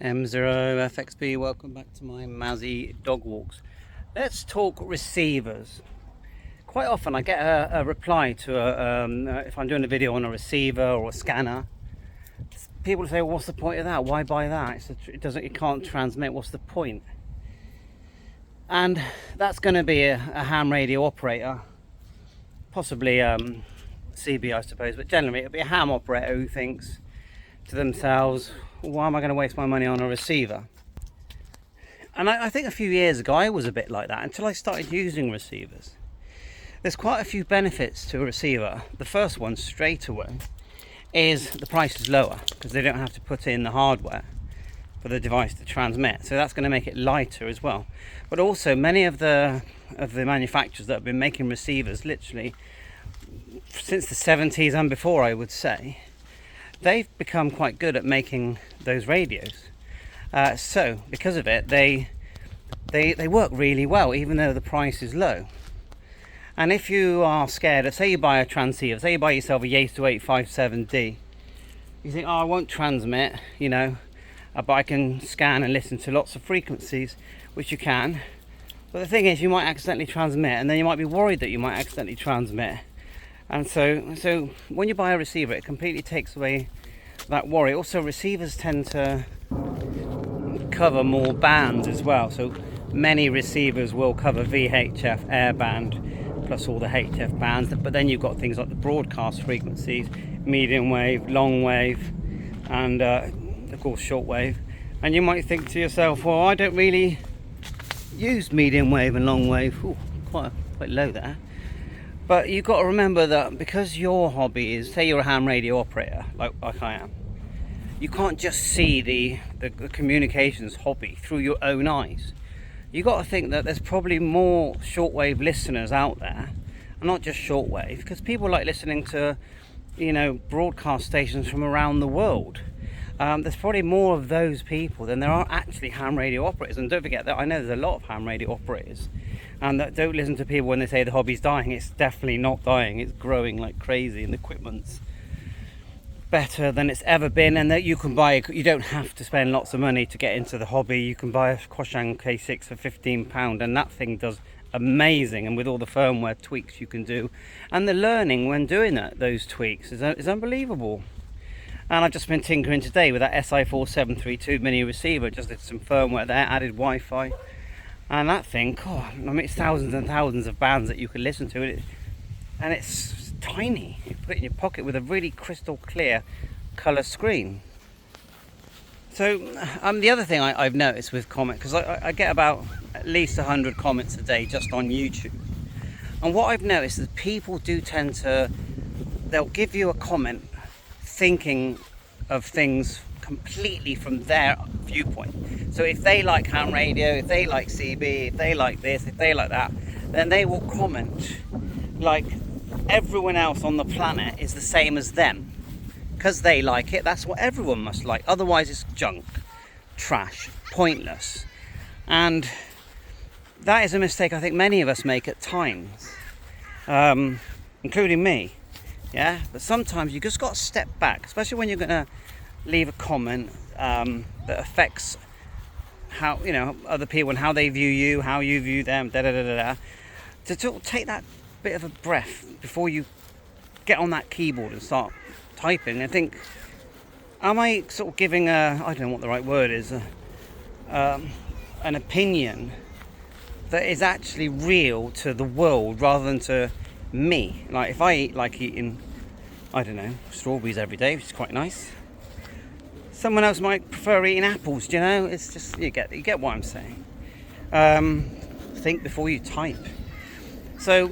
M0FXB, welcome back to my Mazzy dog walks. Let's talk receivers. Quite often I get a reply to if I'm doing a video on a receiver or a scanner. People say, well, what's the point of that? Why buy that? It can't transmit. What's the point? And that's going to be a ham radio operator, possibly CB, I suppose, but generally it'll be a ham operator who thinks to themselves, why am I going to waste my money on a receiver? And I think a few years ago I was a bit like that until I started using receivers. There's quite a few benefits to a receiver. The first one, straight away, is the price is lower because they don't have to put in the hardware for the device to transmit, so that's going to make it lighter as well. But also many of the manufacturers that have been making receivers literally since the 70s and before, I would say, they've become quite good at making those radios. So because of it, they work really well, even though the price is low. And if you are scared of, say you buy a transceiver, say you buy yourself a HIZ 2857D, you think, oh, I won't transmit, you know, but I can scan and listen to lots of frequencies, which you can. But the thing is, you might accidentally transmit, and then you might be worried that you might accidentally transmit. And so when you buy a receiver, it completely takes away that worry. Also, receivers tend to cover more bands as well. So many receivers will cover VHF airband plus all the HF bands. But then you've got things like the broadcast frequencies, medium wave, long wave, and of course shortwave. And you might think to yourself, well, I don't really use medium wave and long wave. Ooh, quite low there. But you've got to remember that because your hobby is, say you're a ham radio operator, like I am, you can't just see the communications hobby through your own eyes. You've got to think that there's probably more shortwave listeners out there, and not just shortwave, because people like listening to, you know, broadcast stations from around the world. There's probably more of those people than there are actually ham radio operators. And don't forget that I know there's a lot of ham radio operators, and that don't listen to people when they say the hobby's dying. It's definitely not dying. It's growing like crazy, and the equipment's better than it's ever been. And that you can buy, you don't have to spend lots of money to get into the hobby. You can buy a Quashang K6 for £15, and that thing does amazing. And with all the firmware tweaks you can do, and the learning when doing those tweaks is unbelievable. And I've just been tinkering today with that SI4732 mini receiver. Just did some firmware there, added Wi-Fi, and that thing, oh, I mean, it's thousands and thousands of bands that you can listen to, and it's tiny. You put it in your pocket with a really crystal clear colour screen. So the other thing I've noticed with comments, because I get about at least 100 comments a day just on YouTube, and what I've noticed is people do tend to, they'll give you a comment thinking of things completely from their viewpoint. So if they like ham radio, if they like CB, if they like this, if they like that, then they will comment like everyone else on the planet is the same as them. Because they like it, that's what everyone must like. Otherwise it's junk, trash, pointless. And that is a mistake I think many of us make at times, including me. Yeah, but sometimes you just got to step back, especially when you're going to leave a comment that affects how, you know, other people and how they view you, how you view them, to take that bit of a breath before you get on that keyboard and start typing and think, am I sort of giving I don't know what the right word is, an opinion that is actually real to the world rather than to me? Like if I like eating, I don't know, strawberries every day, which is quite nice, someone else might prefer eating apples. Do you know? It's just, you get what I'm saying. Think before you type. So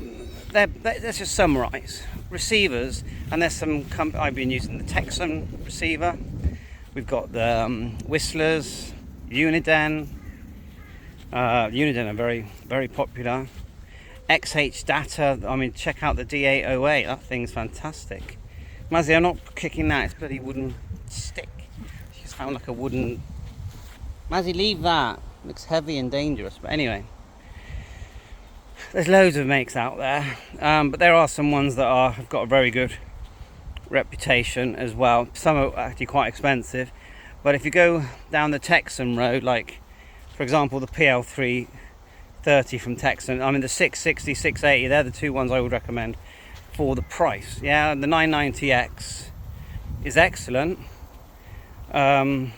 let's just summarize receivers. And there's some I've been using the Tecsun receiver, we've got the Whistlers, Uniden are very, very popular. XHDATA, I mean, check out the D808, that thing's fantastic. Mazzy, I'm not kicking that, it's a bloody wooden stick. It just found like a wooden... Mazzy, leave that, it looks heavy and dangerous. But anyway, there's loads of makes out there, but there are some ones that have got a very good reputation as well. Some are actually quite expensive, But if you go down the Tecsun road, like for example the PL330 from Tecsun, I mean the 660, 680, they're the two ones I would recommend for the price. Yeah, the 990X is excellent. Doesn't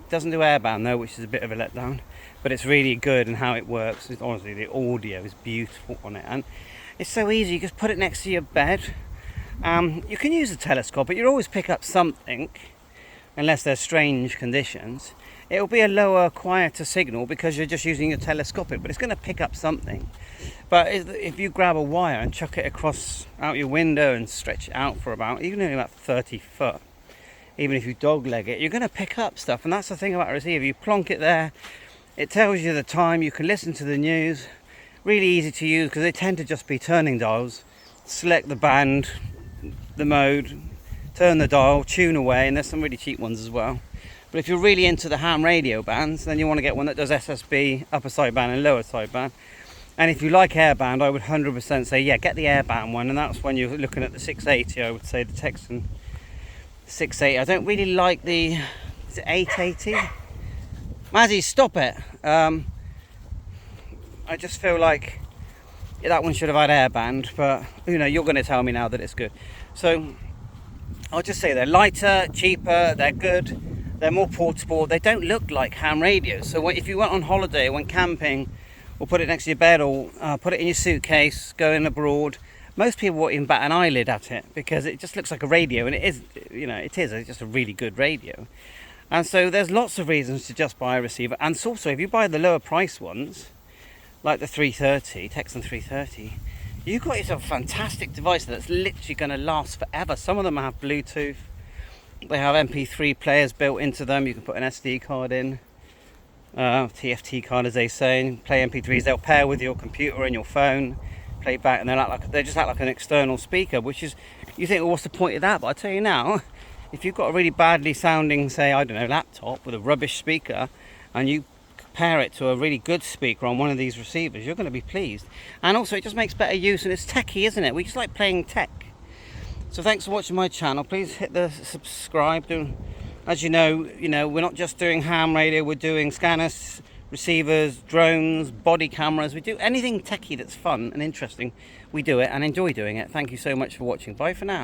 do airband though, which is a bit of a letdown, but it's really good in how it works. Honestly, the audio is beautiful on it, and it's so easy. You just put it next to your bed. You can use a telescope, but you'll always pick up something, unless there's strange conditions. It'll be a lower, quieter signal because you're just using your telescopic, but it's going to pick up something. But if you grab a wire and chuck it across out your window and stretch it out for even only about 30 foot, even if you dog leg it, you're going to pick up stuff. And that's the thing about a receiver. You plonk it there, it tells you the time, you can listen to the news. Really easy to use because they tend to just be turning dials. Select the band, the mode, turn the dial, tune away, and there's some really cheap ones as well. But if you're really into the ham radio bands, then you want to get one that does SSB, upper sideband and lower sideband. And if you like airband, I would 100% say, yeah, get the airband one, and that's when you're looking at the 680, I would say the Tecsun 680. I don't really like the, is it 880? Mazzy, stop it. I just feel like that one should have had airband, but you know, you're going to tell me now that it's good. So I'll just say they're lighter, cheaper, they're good, they're more portable, they don't look like ham radios. So if you went on holiday, went camping, or put it next to your bed, or put it in your suitcase, going abroad, most people won't even bat an eyelid at it because it just looks like a radio, and it is, you know, it's just a really good radio. And so there's lots of reasons to just buy a receiver. And also, if you buy the lower price ones, like the 330, Tecsun 330, you've got yourself a fantastic device that's literally going to last forever. Some of them have Bluetooth, they have MP3 players built into them, you can put an SD card in, TFT card as they say, and play MP3s. They'll pair with your computer and your phone, play back, and they just act like an external speaker, which is, you think, well, what's the point of that? But I tell you now, if you've got a really badly sounding, say, I don't know, laptop with a rubbish speaker, and you pair it to a really good speaker on one of these receivers, you're going to be pleased. And also, it just makes better use, and it's techy, isn't it? We just like playing tech. So thanks for watching my channel. Please hit the subscribe. As you know, we're not just doing ham radio, we're doing scanners, receivers, drones, body cameras. We do anything techie that's fun and interesting. We do it and enjoy doing it. Thank you so much for watching. Bye for now.